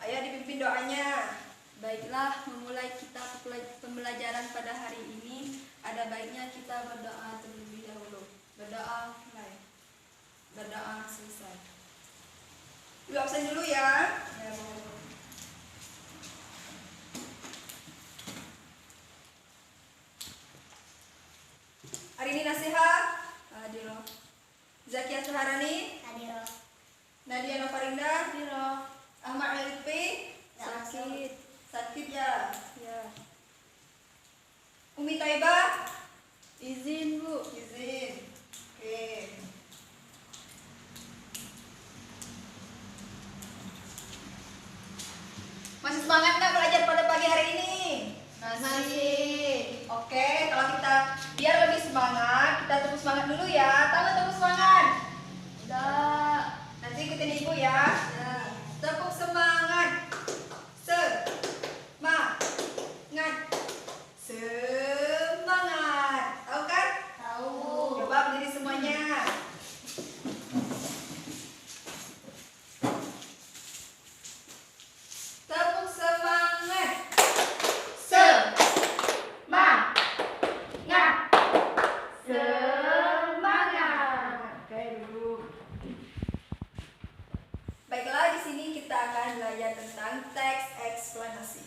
Ayo dipimpin doanya. Baiklah, memulai kita pembelajaran pada hari ini, ada baiknya kita berdoa terlebih dahulu. Berdoa mulai. Berdoa selesai. Ibu absen dulu ya. Ya, Bu. Hari ini nasihat. Hadiroh. Zakia Suharani, Hadiroh. Nadia Novarinda, Hadiroh. Ahmad Lutfi. Sakit. Sakit ya. Ya. Umi Taibah. Izin, Bu. Izin. Oke. Masih semangat nggak belajar pada pagi hari ini? Masih. Oke, kalau kita biar lebih semangat, kita tepuk semangat dulu ya. Tangan tepuk semangat. Udah. Nanti ikutin ibu ya. Ya. Tepuk semangat. Semangat. Semangat. Tahu kan? Tahu. Coba berdiri semuanya. Tepuk semangat. Semangat. Semangat. Oke, duduk. Baiklah, di sini kita akan belajar tentang teks eksplanasi.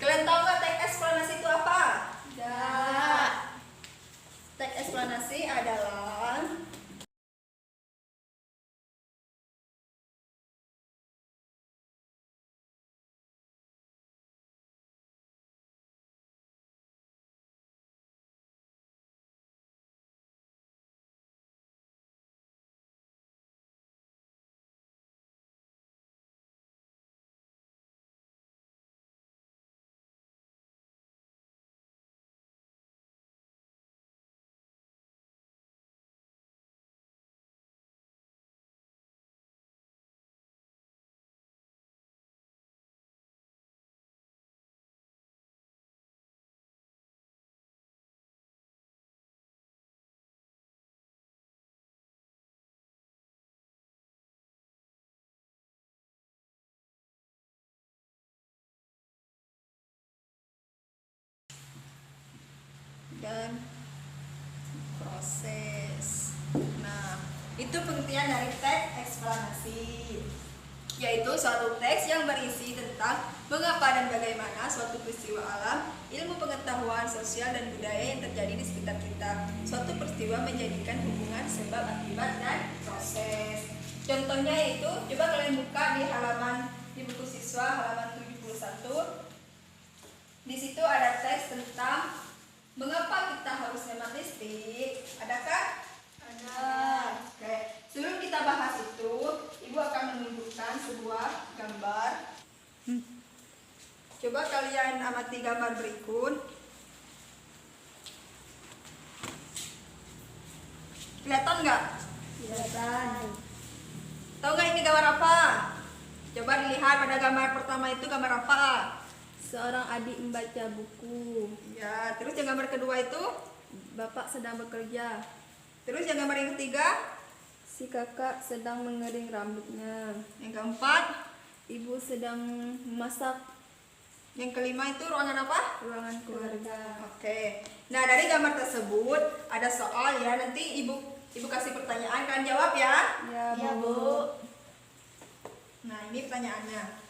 Kalian tahu nggak teks eksplanasi itu apa? Tidak. Teks eksplanasi adalah dan proses. Nah, itu pengertian dari teks eksplanasi, yaitu suatu teks yang berisi tentang mengapa dan bagaimana suatu peristiwa alam, ilmu pengetahuan sosial dan budaya yang terjadi di sekitar kita. Suatu peristiwa menjadikan hubungan sebab akibat dan proses. Contohnya yaitu, coba kalian buka di buku siswa halaman 71. Di situ ada teks tentang mengapa kita harus hemat listrik. Adakah? Ada. Oke. Sebelum kita bahas itu, Ibu akan menunjukkan sebuah gambar. Coba kalian amati gambar berikut. Kelihatan nggak? Kelihatan. Tahu nggak ini gambar apa? Coba dilihat pada gambar pertama itu gambar apa? Seorang adik membaca buku. Ya, terus yang gambar kedua itu? Bapak sedang bekerja. Terus yang gambar yang ketiga? Si kakak sedang mengering rambutnya. Yang keempat? Ibu sedang memasak. Yang kelima itu ruangan apa? Ruangan keluarga. Oke. Nah, dari gambar tersebut ada soal ya. Nanti ibu kasih pertanyaan, kalian jawab ya. Ya, Bu. Nah, ini pertanyaannya.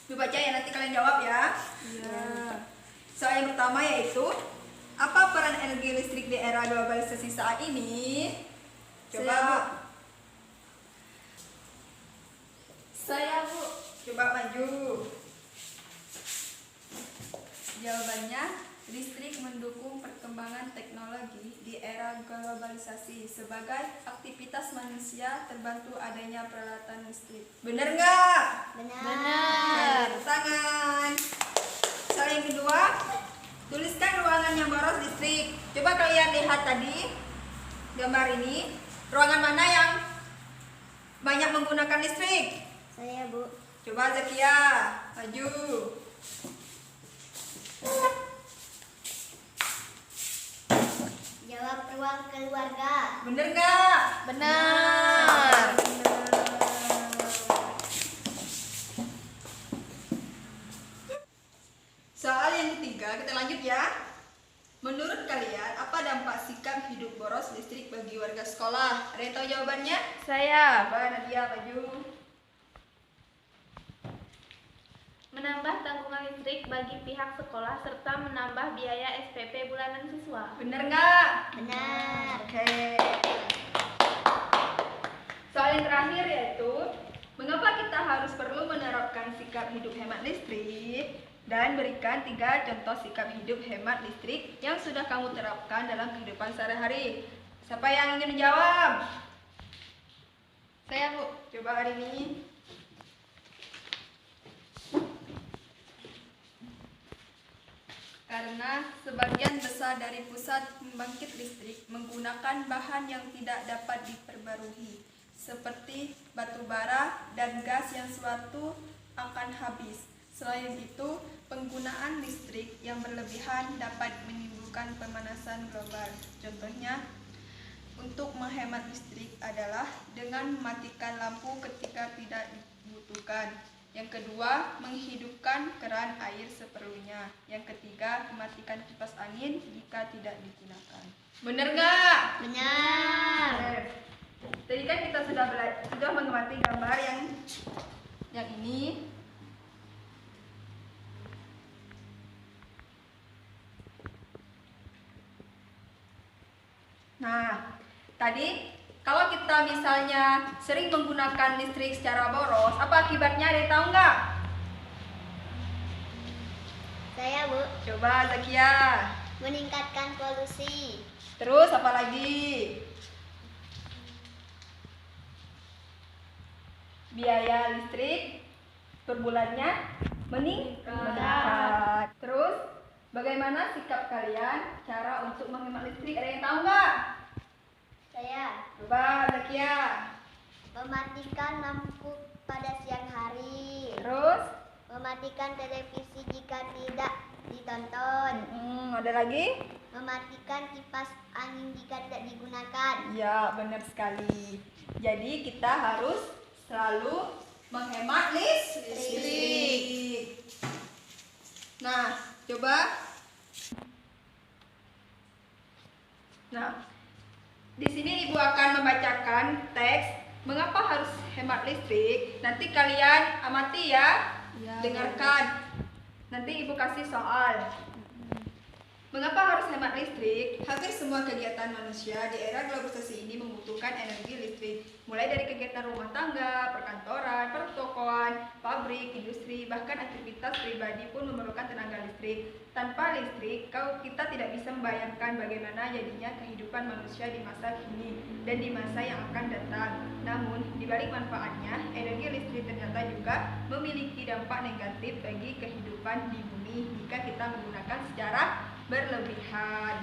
Ibu baca ya, nanti kalian jawab ya. Ya. Soal yang pertama yaitu, apa peran energi listrik di era globalisasi saat ini? Coba. Saya, Bu. Coba maju. Jawabannya, listrik mendukung perkembangan teknologi di era globalisasi sebagai aktivitas manusia terbantu adanya peralatan listrik. Bener nggak? Benar. Tepuk tangan. Soal yang kedua, tuliskan ruangan yang boros listrik. Coba kalian lihat tadi gambar ini, ruangan mana yang banyak menggunakan listrik? Saya, Bu. Coba Zakia, maju. uang keluarga. Bener nggak? Benar. Soal yang ketiga, kita lanjut ya. Menurut kalian, apa dampak sikap hidup boros listrik bagi warga sekolah? Ada yang tahu jawabannya? Saya Coba Nadia maju. Menambah tanggungan listrik bagi pihak sekolah serta menambah biaya SPP bulanan siswa. Bener nggak? benar. Oke. Soal yang terakhir yaitu, mengapa kita harus perlu menerapkan sikap hidup hemat listrik? Dan berikan 3 contoh sikap hidup hemat listrik yang sudah kamu terapkan dalam kehidupan sehari-hari. Siapa yang ingin menjawab? Saya, Bu. Coba hari ini. Karena sebagian besar dari pusat pembangkit listrik menggunakan bahan yang tidak dapat diperbarui, seperti batu bara dan gas yang suatu akan habis. Selain itu, penggunaan listrik yang berlebihan dapat menimbulkan pemanasan global. Contohnya, untuk menghemat listrik adalah dengan mematikan lampu ketika tidak dibutuhkan. Yang kedua, menghidupkan keran air seperlunya. Yang ketiga, mematikan kipas angin jika tidak digunakan. Bener nggak? Benar. Bener. Tadi kan kita sudah mengamati gambar yang ini. Nah, tadi kalau kita misalnya sering menggunakan listrik secara boros, apa akibatnya? Ada yang tahu nggak? Saya, Bu, Coba Zakia. meningkatkan polusi. Terus apa lagi? Biaya listrik per bulannya meningkat. Terus bagaimana sikap kalian cara untuk menghemat listrik? Ada yang tahu nggak? Saya Coba Zakia. mematikan lampu pada siang hari. Terus? Mematikan televisi jika tidak ditonton. Ada lagi? Mematikan kipas angin jika tidak digunakan. Ya, benar sekali. Jadi kita harus selalu menghemat listrik. Nah, coba. Nah, di sini Ibu akan membacakan teks mengapa harus hemat listrik. Nanti kalian amati ya, dengarkan. Nanti Ibu kasih soal. Mengapa harus hemat listrik? Hampir semua kegiatan manusia di era globalisasi ini membutuhkan energi listrik. Mulai dari kegiatan rumah tangga, perkantoran, pertokoan, pabrik, industri, bahkan aktivitas pribadi pun memerlukan tenaga listrik. Tanpa listrik, kita tidak bisa membayangkan bagaimana jadinya kehidupan manusia di masa kini dan di masa yang akan datang. Namun, di balik manfaatnya, energi listrik ternyata juga memiliki dampak negatif bagi kehidupan di bumi jika kita menggunakan secara berlebihan.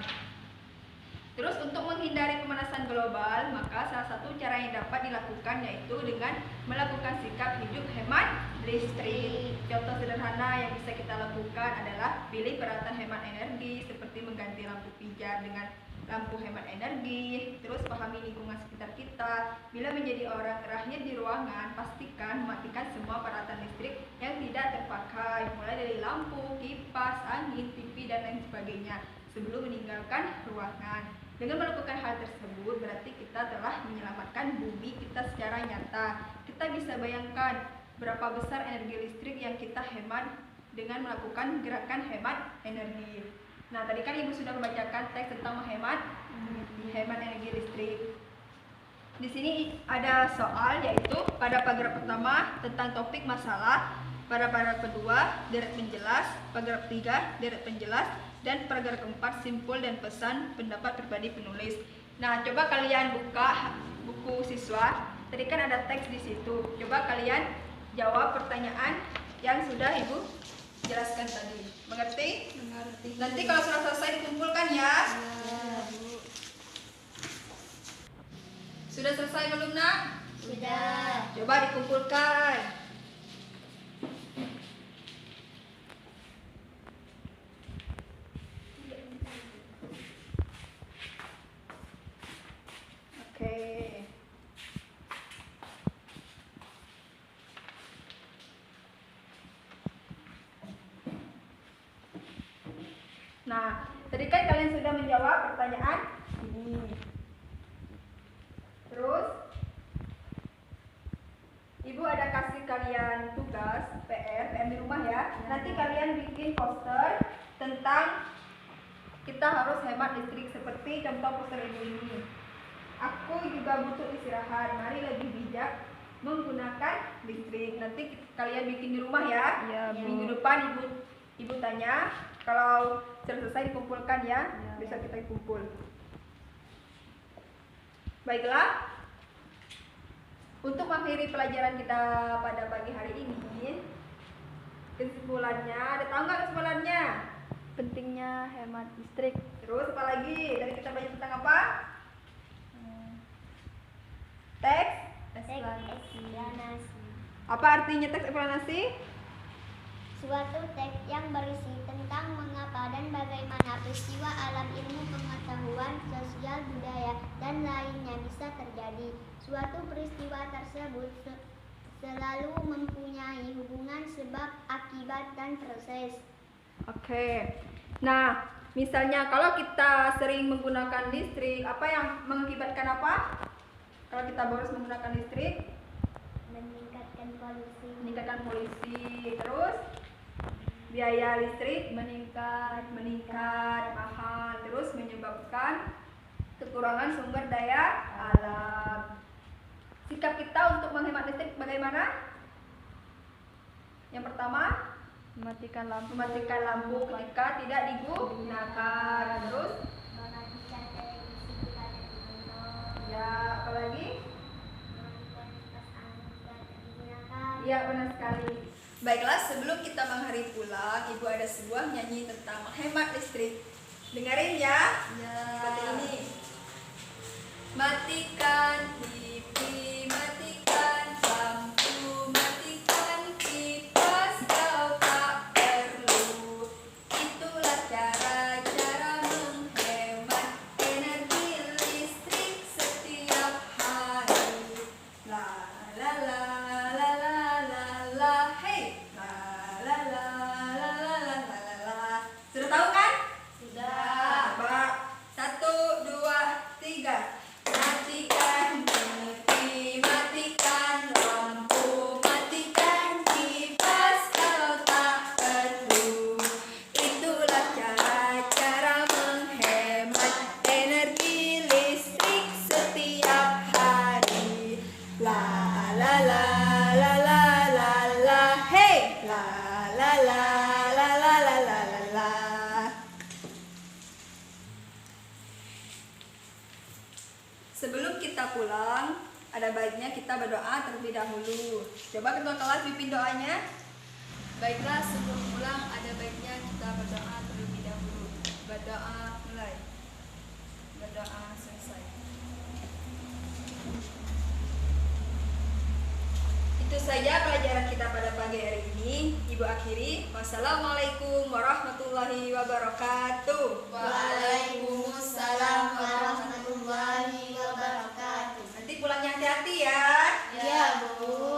Terus untuk menghindari pemanasan global, maka salah satu cara yang dapat dilakukan yaitu dengan melakukan sikap hidup hemat listrik. Contoh sederhana yang bisa kita lakukan adalah pilih peralatan hemat energi seperti mengganti lampu pijar dengan lampu hemat energi. Terus pahami lingkungan sekitar kita. Bila menjadi orang terakhir di ruangan, pastikan mematikan semua peralatan listrik yang tidak terpakai, mulai dari lampu, kipas, angin, TV, dan lain sebagainya sebelum meninggalkan ruangan. Dengan melakukan hal tersebut berarti kita telah menyelamatkan bumi kita secara nyata. Kita bisa bayangkan berapa besar energi listrik yang kita hemat dengan melakukan gerakan hemat energi. Nah, tadi kan Ibu sudah membacakan teks tentang menghemat energi listrik. Di sini ada soal yaitu pada paragraf pertama tentang topik masalah, pada paragraf kedua deret penjelas, paragraf 3 deret penjelas, dan paragraf keempat simpul dan pesan pendapat pribadi penulis. Nah, coba kalian buka buku siswa. Tadi kan ada teks di situ. Coba kalian jawab pertanyaan yang sudah Ibu jelaskan tadi. Mengerti? Mengerti. Nanti kalau sudah selesai dikumpulkan ya. Sudah selesai belum, Nak? Sudah. Coba dikumpulkan. Nah, tadi kan kalian sudah menjawab pertanyaan ini. Terus, Ibu ada kasih kalian tugas PR di rumah ya. Nanti kalian bikin poster tentang kita harus hemat listrik seperti contoh poster ini. Aku juga butuh istirahat. Mari lebih bijak menggunakan listrik. Nanti kalian bikin di rumah ya. Iya, Bu. Minggu depan ibu tanya. Kalau selesai dikumpulkan ya. Bisa kita kumpul. Baiklah. Untuk mengakhiri pelajaran kita pada pagi hari ini, kesimpulannya, ada tahu nggak kesimpulannya? Pentingnya hemat listrik. Terus apa lagi? Dari kita belajar tentang apa? Teks. Eksplanasi. Apa artinya teks eksplanasi? Suatu teks yang berisi tentang mengapa dan bagaimana peristiwa alam, ilmu pengetahuan, sosial, budaya, dan lainnya bisa terjadi. Suatu peristiwa tersebut selalu mempunyai hubungan sebab, akibat, dan proses. Oke. Nah, misalnya kalau kita sering menggunakan listrik, apa yang mengakibatkan apa? Kalau kita boros menggunakan listrik, meningkatkan polusi. Terus biaya listrik meningkat mahal, terus menyebabkan kekurangan sumber daya alam. Sikap kita untuk menghemat listrik bagaimana? Yang pertama, Mematikan lampu. mematikan lampu ketika tidak digunakan. Terus Mematikan televisi jika tidak ditonton. ya, apalagi? Mematikan kipas angin jika tidak digunakan. Iya, benar sekali. Baiklah, sebelum kita mengakhiri pulang, Ibu ada sebuah nyanyi tentang menghemat listrik. Dengerin ya. Seperti ini. Matikan TV, matikan lampu, matikan kipas, kau tak perlu. Itulah cara-cara menghemat energi listrik setiap hari. La la la la la la la, hey, la la la la la la la la la. Sudah tahu kan? Sudah. Coba 1, 2, 3. Matikan TV, matikan lampu, matikan kipas, kau tak perlu. Itulah cara-cara menghemat energi listrik setiap hari. La la la la la la la, hey, la la la la la la la la la. Sebelum kita pulang, ada baiknya kita berdoa terlebih dahulu. Coba ketua kelas pimpin doanya. Baiklah, sebelum pulang ada baiknya kita berdoa terlebih dahulu. Berdoa mulai. Berdoa selesai. Itu saja pelajaran kita pada pagi hari ini. Ibu akhiri. Wassalamualaikum warahmatullahi wabarakatuh. Waalaikumsalam warahmatullahi wabarakatuh. Nanti pulangnya hati-hati ya. Ya, Bu.